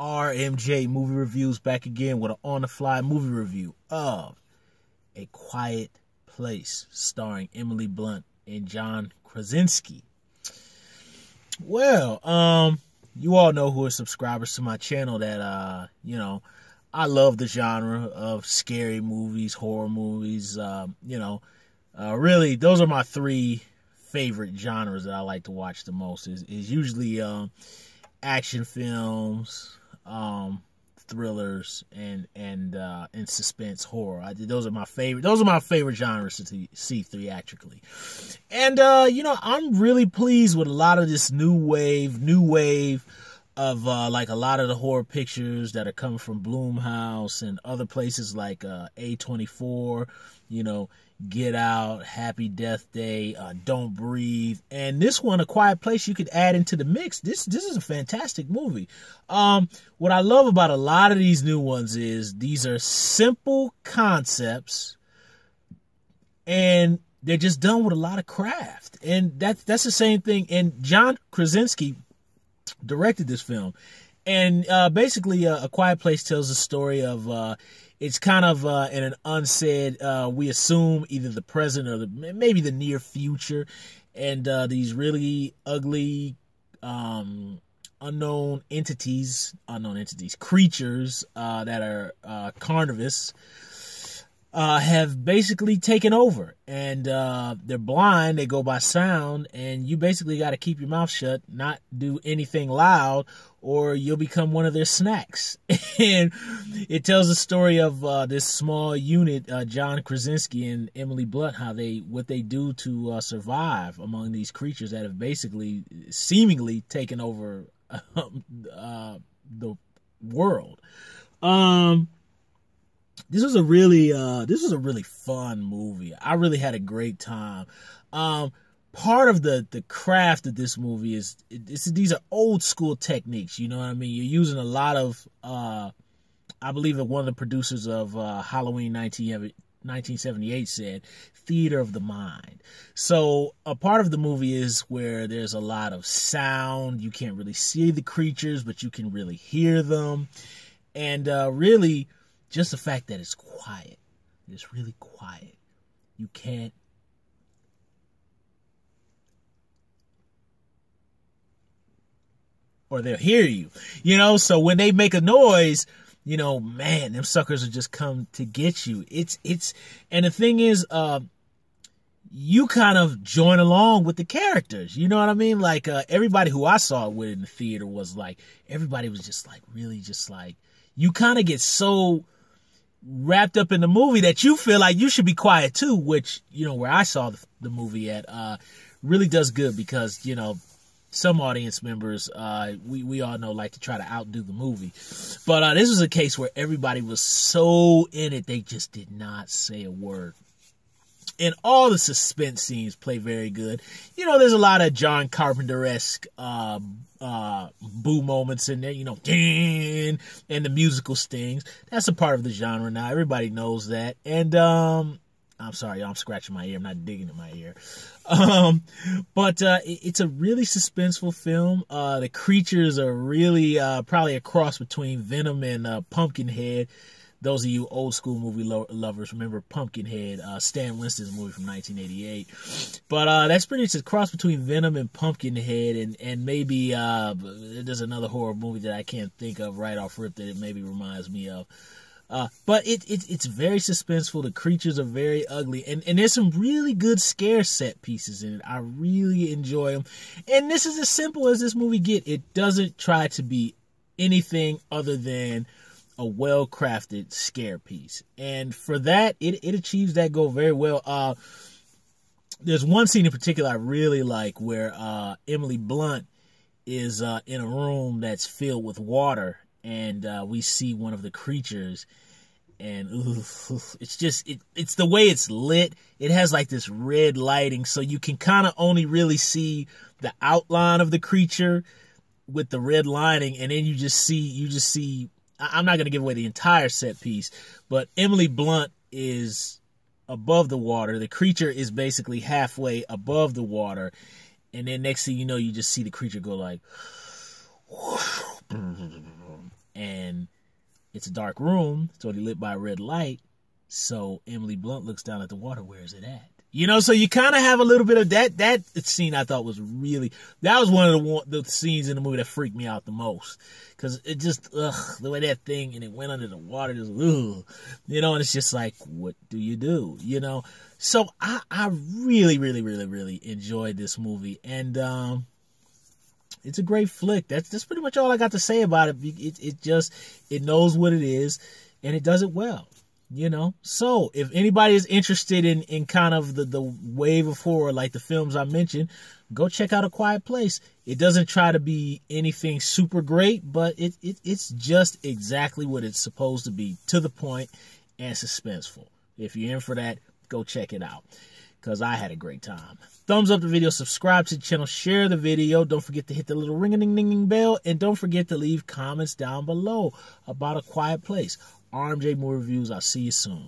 RMJ Movie Reviews, back again with an on-the-fly movie review of A Quiet Place, starring Emily Blunt and John Krasinski. Well, you all know who are subscribers to my channel that, I love the genre of scary movies, horror movies. Really, those are my three favorite genres that I like to watch the most. Is usually action films, thrillers, and suspense horror. Those are my favorite. Those are my favorite genres to see theatrically. And I'm really pleased with a lot of this new wave of like a lot of the horror pictures that are coming from Blumhouse and other places like A24. Get Out, Happy Death Day, Don't Breathe, and this one, A Quiet Place, you could add into the mix. This is a fantastic movie. What I love about a lot of these new ones is these are simple concepts, and they're just done with a lot of craft, and that's the same thing. And John Krasinski directed this film, and basically, A Quiet Place tells the story of. It's kind of in an unsaid, we assume either the present or maybe the near future. And these really ugly, unknown creatures that are carnivorous, have basically taken over. And they're blind, they go by sound, and you basically got to keep your mouth shut, not do anything loud, or you'll become one of their snacks. And it tells the story of this small unit, John Krasinski and Emily Blunt, what they do to survive among these creatures that have basically seemingly taken over the world. This was a really fun movie. I really had a great time. Part of the craft of this movie is these are old school techniques. You know what I mean? You're using a lot of, I believe that one of the producers of Halloween 1978 said, theater of the mind. So a part of the movie is where there's a lot of sound. You can't really see the creatures, but you can really hear them. And really, just the fact that it's quiet. It's really quiet. You can't. Or they'll hear you. So when they make a noise, man, them suckers will just come to get you. And the thing is, you kind of join along with the characters. You know what I mean? Like, everybody who I saw it with in the theater was like, everybody was just like, really just like, you kind of get so wrapped up in the movie that you feel like you should be quiet too, which, where I saw the movie at, really does good because, some audience members, we all know, like to try to outdo the movie. But this was a case where everybody was so in it, they just did not say a word. And all the suspense scenes play very good. There's a lot of John Carpenter-esque boo moments in there, and the musical stings. That's a part of the genre now. Everybody knows that. And I'm sorry, I'm scratching my ear. I'm not digging in my ear. But it's a really suspenseful film. The creatures are really probably a cross between Venom and Pumpkinhead. Those of you old school movie lovers remember Pumpkinhead, Stan Winston's movie from 1988. But that's pretty much a cross between Venom and Pumpkinhead, and maybe there's another horror movie that I can't think of right off rip that it maybe reminds me of. But it's very suspenseful. The creatures are very ugly, and there's some really good scare set pieces in it. I really enjoy them. And this is as simple as this movie gets. It doesn't try to be anything other than a well-crafted scare piece. And for that, it achieves that goal very well. There's one scene in particular I really like where Emily Blunt is in a room that's filled with water, and we see one of the creatures, and it's the way it's lit. It has like this red lighting, so you can kind of only really see the outline of the creature with the red lining, and then you just see I'm not going to give away the entire set piece, but Emily Blunt is above the water. The creature is basically halfway above the water, and then next thing you know, you just see the creature go like, It's a dark room. It's only lit by a red light. So Emily Blunt looks down at the water. Where is it at? You know, so you kind of have a little bit of that. That scene I thought was really, that was one of the scenes in the movie that freaked me out the most. Because it just, the way that thing, and it went under the water, just, you know, and it's just like, what do? You know? So I really, really, really, really enjoyed this movie. And it's a great flick. That's pretty much all I got to say about it. It knows what it is, and it does it well. You know, so if anybody is interested in kind of the wave of horror, like the films I mentioned, go check out A Quiet Place. It doesn't try to be anything super great, but it's just exactly what it's supposed to be, to the point and suspenseful. If you're in for that, go check it out, because I had a great time. Thumbs up the video, subscribe to the channel, share the video. Don't forget to hit the little ring-a-ding-ding-ding bell, and don't forget to leave comments down below about A Quiet Place. RMJ Movie Reviews. I'll see you soon.